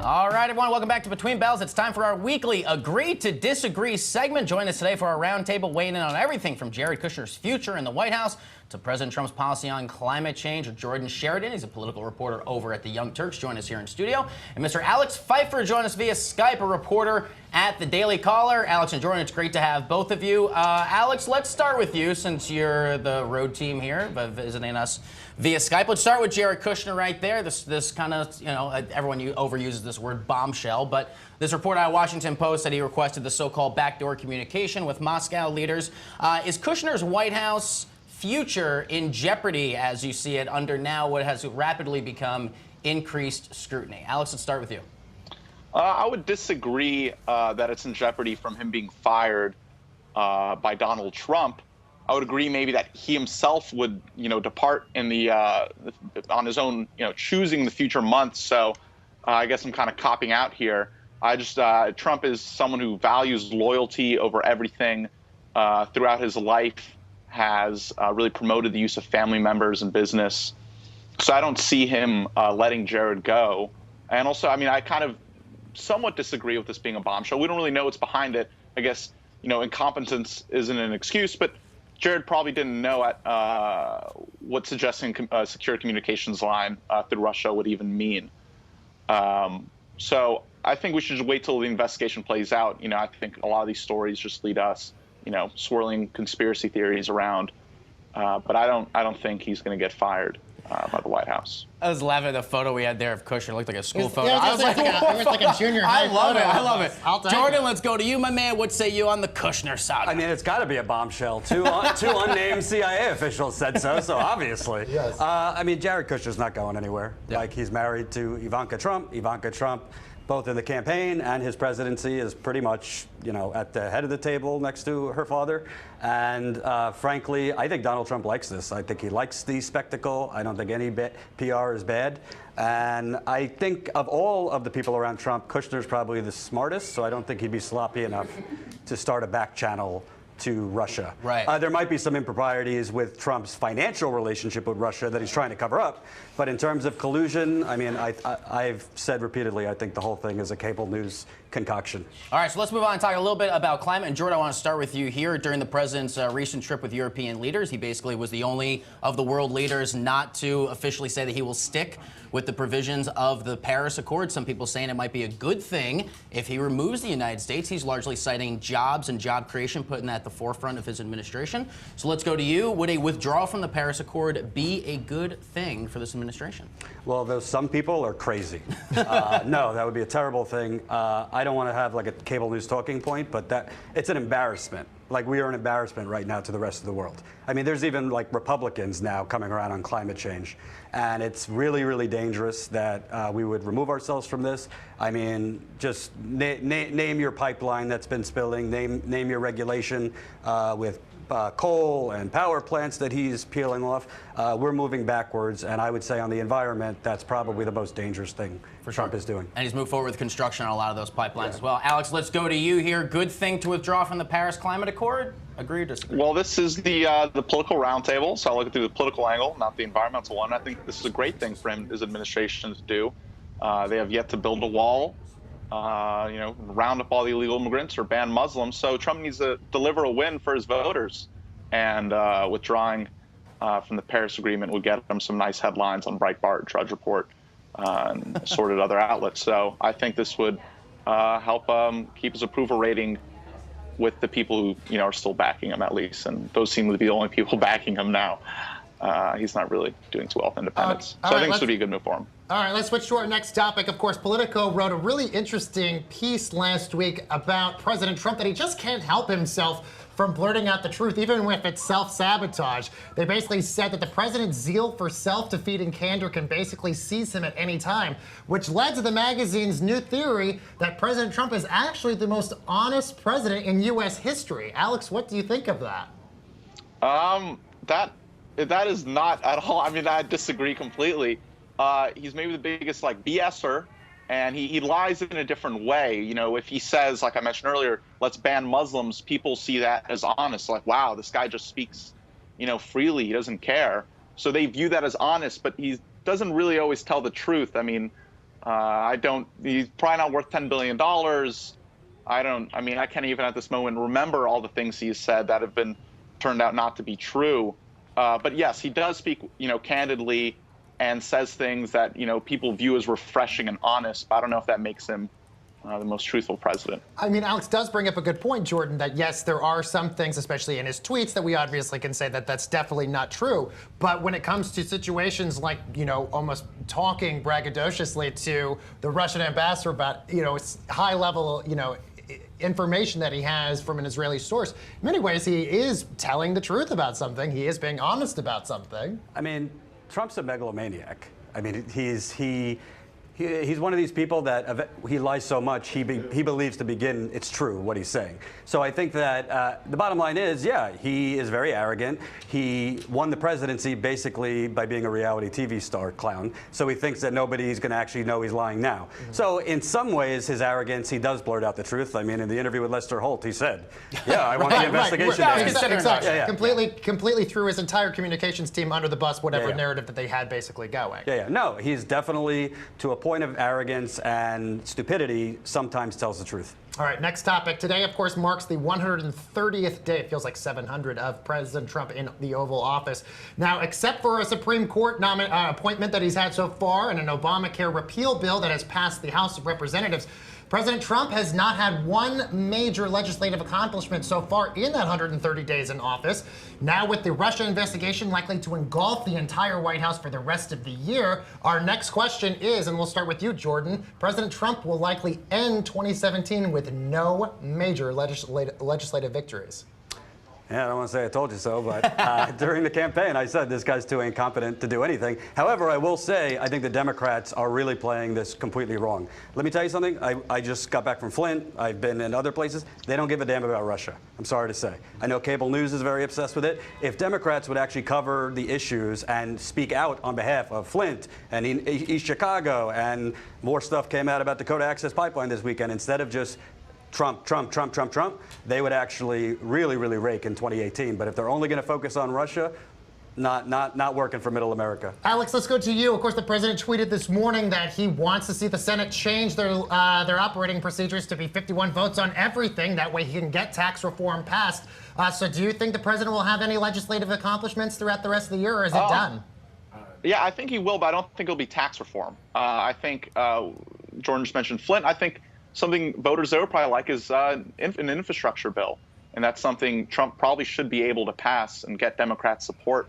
All right, everyone, welcome back to Between Bells. It's time for our weekly Agree to Disagree segment. Join us today for our roundtable, weighing in on everything from Jared Kushner's future in the White House to President Trump's policy on climate change with Jordan Sheridan. He's a political reporter over at the Young Turks. Join us here in studio. And Mr. Alex Pfeiffer join us via Skype, a reporter at the Daily Caller. Alex and Jordan, it's great to have both of you. Alex, let's start with you since you're the road team here, visiting us via Skype. Let's start with Jared Kushner right there. This kind of, everyone overuses this word bombshell, but this report out of Washington Post said he requested the so-called backdoor communication with Moscow leaders. Is Kushner's White House future in jeopardy as you see it under now what has rapidly become increased scrutiny? Alex, let's start with you. I would disagree that it's in jeopardy from him being fired by Donald Trump. I would agree maybe that he himself would, depart in the on his own, choosing the future months. So I guess I'm kind of copping out here. Trump is someone who values loyalty over everything throughout his life, has really promoted the use of family members in business. So I don't see him letting Jared go. And also, I kind of somewhat disagree with this being a bombshell. We don't really know what's behind it. I guess, incompetence isn't an excuse, but Jared probably didn't know what suggesting a secure communications line through Russia would even mean. So I think we should just wait till the investigation plays out. I think a lot of these stories just lead us, swirling conspiracy theories around. But I don't think he's going to get fired by the White House. I was laughing at the photo we had there of Kushner. It looked like a school photo. Yeah, it was like a junior high photo. I love it. Jordan, Jordan, let's go to you, my man. What say you on the Kushner saga? It's got to be a bombshell. Two unnamed CIA officials said so obviously. Yes. Jared Kushner's not going anywhere. Yeah. Like, he's married to Ivanka Trump. Ivanka Trump, both in the campaign and his presidency, is pretty much, at the head of the table next to her father. And frankly, I think Donald Trump likes this. I think he likes the spectacle. I don't think any PR is bad. And I think of all of the people around Trump, Kushner's probably the smartest, so I don't think he'd be sloppy enough to start a back channel to Russia. Right. There might be some improprieties with Trump's financial relationship with Russia that he's trying to cover up. But in terms of collusion, I've said repeatedly, I think the whole thing is a cable news concoction. All right, so let's move on and talk a little bit about climate. And Jordan, I want to start with you here. During the president's recent trip with European leaders, he basically was the only of the world leaders not to officially say that he will stick with the provisions of the Paris Accord. Some people saying it might be a good thing if he removes the United States. He's largely citing jobs and job creation, putting that at the forefront of his administration. So let's go to you. Would a withdrawal from the Paris Accord be a good thing for this administration? Well, those some people are crazy. No, that would be a terrible thing. I don't want to have like a cable news talking point, but it's an embarrassment. Like, we are an embarrassment right now to the rest of the world. There's even like Republicans now coming around on climate change. And it's really, really dangerous that we would remove ourselves from this. Just name your pipeline that's been spilling, name your regulation with coal and power plants that he's peeling off. We're moving backwards, and I would say on the environment, that's probably the most dangerous thing Trump is doing. And he's moved forward with construction on a lot of those pipelines as well. Alex, let's go to you here. Good thing to withdraw from the Paris Climate Accord? Agree or disagree? Well, this is the political roundtable, so I'll look at it through the political angle, not the environmental one. I think this is a great thing for his administration to do. They have yet to build a wall, round up all the illegal immigrants or ban Muslims. So Trump needs to deliver a win for his voters. And withdrawing from the Paris Agreement would get him some nice headlines on Breitbart, Drudge Report, and assorted other outlets. So I think this would help keep his approval rating with the people who are still backing him, at least. And those seem to be the only people backing him now. He's not really doing too well with independence. So I think this would be a good move for him. All right, let's switch to our next topic. Of course, Politico wrote a really interesting piece last week about President Trump that he just can't help himself from blurting out the truth, even if it's self-sabotage. They basically said that the president's zeal for self-defeat and candor can basically seize him at any time, which led to the magazine's new theory that President Trump is actually the most honest president in U.S. history. Alex, what do you think of that? That is not at all. I disagree completely. He's maybe the biggest BSer, and he lies in a different way. If he says, like I mentioned earlier, let's ban Muslims, people see that as honest. Like, wow, this guy just speaks, freely. He doesn't care. So they view that as honest, but he doesn't really always tell the truth. He's probably not worth $10 billion. I mean, I can't even at this moment remember all the things he's said that have been turned out not to be true. But yes, he does speak, candidly and says things that, people view as refreshing and honest. But I don't know if that makes him the most truthful president. I mean, Alex does bring up a good point, Jordan, that yes, there are some things, especially in his tweets, that we obviously can say that that's definitely not true. But when it comes to situations like, almost talking braggadociously to the Russian ambassador about, high level, information that he has from an Israeli source, in many ways he is telling the truth about something. He is being honest about something. I mean, Trump's a megalomaniac. I mean, he's one of these people that he lies so much he believes to begin it's true what he's saying. So I think that the bottom line is, yeah, he is very arrogant. He won the presidency basically by being a reality TV star clown. So he thinks that nobody's going to actually know he's lying now. Mm-hmm. So in some ways, his arrogance, he does blurt out the truth. I mean, in the interview with Lester Holt, he said, "Yeah, I want the investigation." Right. Exactly. Yeah. Completely threw his entire communications team under the bus, whatever narrative that they had basically going. Yeah. No, he's definitely to a point of arrogance and stupidity. Sometimes tells the truth. All right, next topic. Today, of course, marks the 130th day, it feels like 700, of President Trump in the Oval Office. Now, except for a Supreme Court appointment that he's had so far and an Obamacare repeal bill that has passed the House of Representatives, President Trump has not had one major legislative accomplishment so far in that 130 days in office. Now, with the Russia investigation likely to engulf the entire White House for the rest of the year, our next question is, and we'll start with you, Jordan, President Trump will likely end 2017 with no major legislative victories. Yeah, I don't want to say I told you so, but during the campaign, I said this guy's too incompetent to do anything. However, I will say I think the Democrats are really playing this completely wrong. Let me tell you something. I just got back from Flint. I've been in other places. They don't give a damn about Russia. I'm sorry to say. I know cable news is very obsessed with it. If Democrats would actually cover the issues and speak out on behalf of Flint and East Chicago, and more stuff came out about Dakota Access Pipeline this weekend, instead of just Trump, they would actually really rake in 2018. But if they're only going to focus on Russia, not working for middle America. Alex, let's go to you. Of course, the president tweeted this morning that he wants to see the Senate change their operating procedures to be 51 votes on everything. That way he can get tax reform passed. So do you think the president will have any legislative accomplishments throughout the rest of the year, or is it done? Yeah, I think he will, but I don't think it'll be tax reform. I think Jordan just mentioned Flint. I think something voters there would probably like is an infrastructure bill. And that's something Trump probably should be able to pass and get Democrat support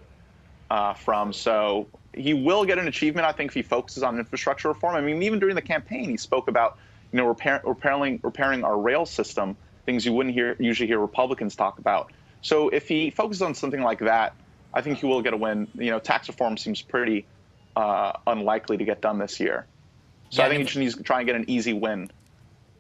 from. So he will get an achievement, I think, if he focuses on infrastructure reform. I mean, even during the campaign, he spoke about, repairing our rail system, things you wouldn't usually hear Republicans talk about. So if he focuses on something like that, I think he will get a win. Tax reform seems pretty unlikely to get done this year. So I think he just needs to try and get an easy win.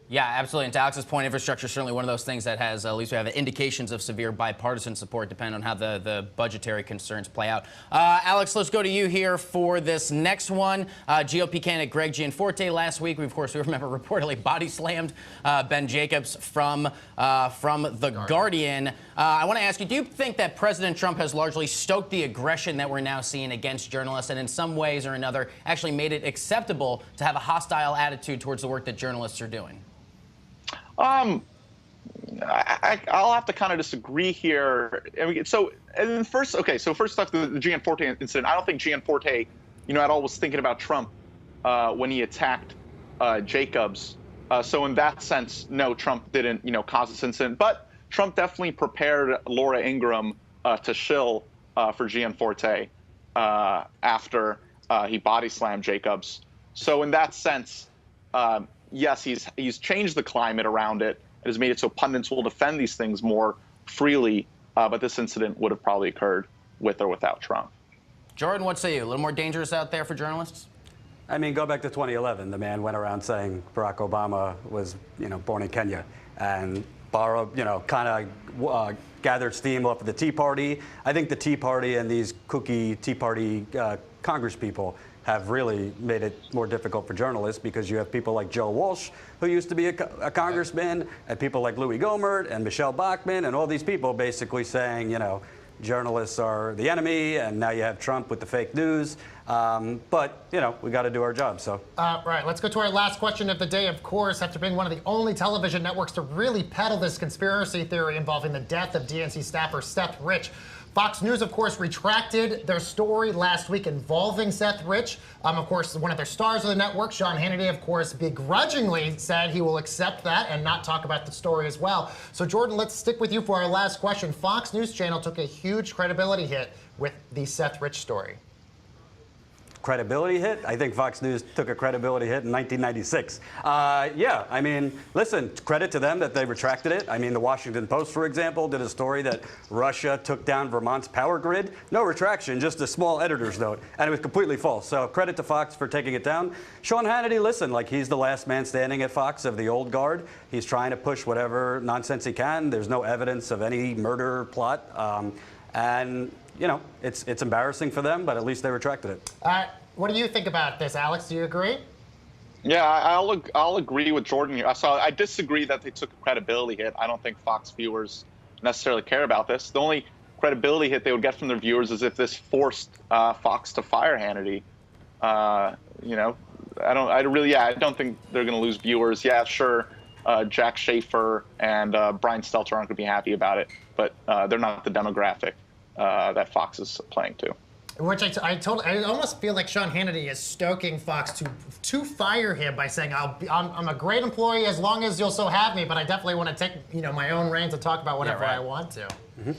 Yeah, absolutely. And to Alex's point, infrastructure is certainly one of those things that has, at least we have indications of severe bipartisan support, depending on how the budgetary concerns play out. Alex, let's go to you here for this next one. GOP candidate Greg Gianforte last week, we remember reportedly body slammed Ben Jacobs from The Guardian. I want to ask you, do you think that President Trump has largely stoked the aggression that we're now seeing against journalists, and in some ways or another actually made it acceptable to have a hostile attitude towards the work that journalists are doing? I'll have to kind of disagree here. First off, the Gianforte incident. I don't think Gianforte, at all was thinking about Trump when he attacked Jacobs. So in that sense, no, Trump didn't, cause this incident. But Trump definitely prepared Laura Ingraham to shill for Gianforte after he body slammed Jacobs. So in that sense, yes, he's changed the climate around it. It has made it so pundits will defend these things more freely, but this incident would have probably occurred with or without Trump. Jordan, what say you? A little more dangerous out there for journalists? I mean, go back to 2011. The man went around saying Barack Obama was, born in Kenya, and borrowed, kind of gathered steam off of the Tea Party. I think the Tea Party and these kooky Tea Party Congress people have really made it more difficult for journalists, because you have people like Joe Walsh, who used to be a congressman, and people like Louis Gohmert and Michelle Bachmann, and all these people basically saying, journalists are the enemy, and now you have Trump with the fake news. But, you know, we got to do our job, so. Right, let's go to our last question of the day, of course, after being one of the only television networks to really peddle this conspiracy theory involving the death of DNC staffer Seth Rich. Fox News, of course, retracted their story last week involving Seth Rich. Of course, one of their stars of the network, Sean Hannity, of course, begrudgingly said he will accept that and not talk about the story as well. So, Jordan, let's stick with you for our last question. Fox News Channel took a huge credibility hit with the Seth Rich story. Credibility hit? I think Fox News took a credibility hit in 1996. Yeah, I mean, listen, credit to them that they retracted it. I mean, the Washington Post, for example, did a story that Russia took down Vermont's power grid. No retraction, just a small editor's note, and it was completely false. So credit to Fox for taking it down. Sean Hannity, listen, like he's the last man standing at Fox of the old guard. He's trying to push whatever nonsense he can. There's no evidence of any murder plot. And you know, it's embarrassing for them, but at least they retracted it. What do you think about this, Alex? Do you agree? Yeah, I'll agree with Jordan here. So I disagree that they took a credibility hit. I don't think Fox viewers necessarily care about this. The only credibility hit they would get from their viewers is if this forced Fox to fire Hannity. You know, I don't think they're going to lose viewers. Yeah, sure, Jack Schaefer and Brian Stelter aren't going to be happy about it, but they're not the demographic that Fox is playing to. Which I almost feel like Sean Hannity is stoking Fox to fire him by saying, I'm a great employee as long as you'll so have me, but I definitely want to take my own reins and talk about whatever I want to. Mm-hmm.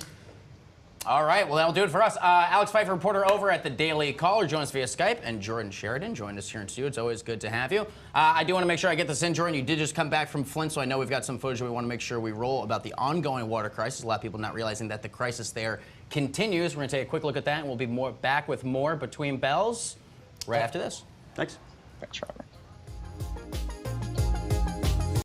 All right, well, that'll do it for us. Alex Pfeiffer, reporter over at the Daily Caller, joins us via Skype, and Jordan Sheridan joined us here in studio. It's always good to have you. I do want to make sure I get this in, Jordan. You did just come back from Flint, so I know we've got some footage we want to make sure we roll about the ongoing water crisis. A lot of people not realizing that the crisis there continues. We're going to take a quick look at that, and we'll be back with more Between Bells right after this. Thanks. Thanks, Robert.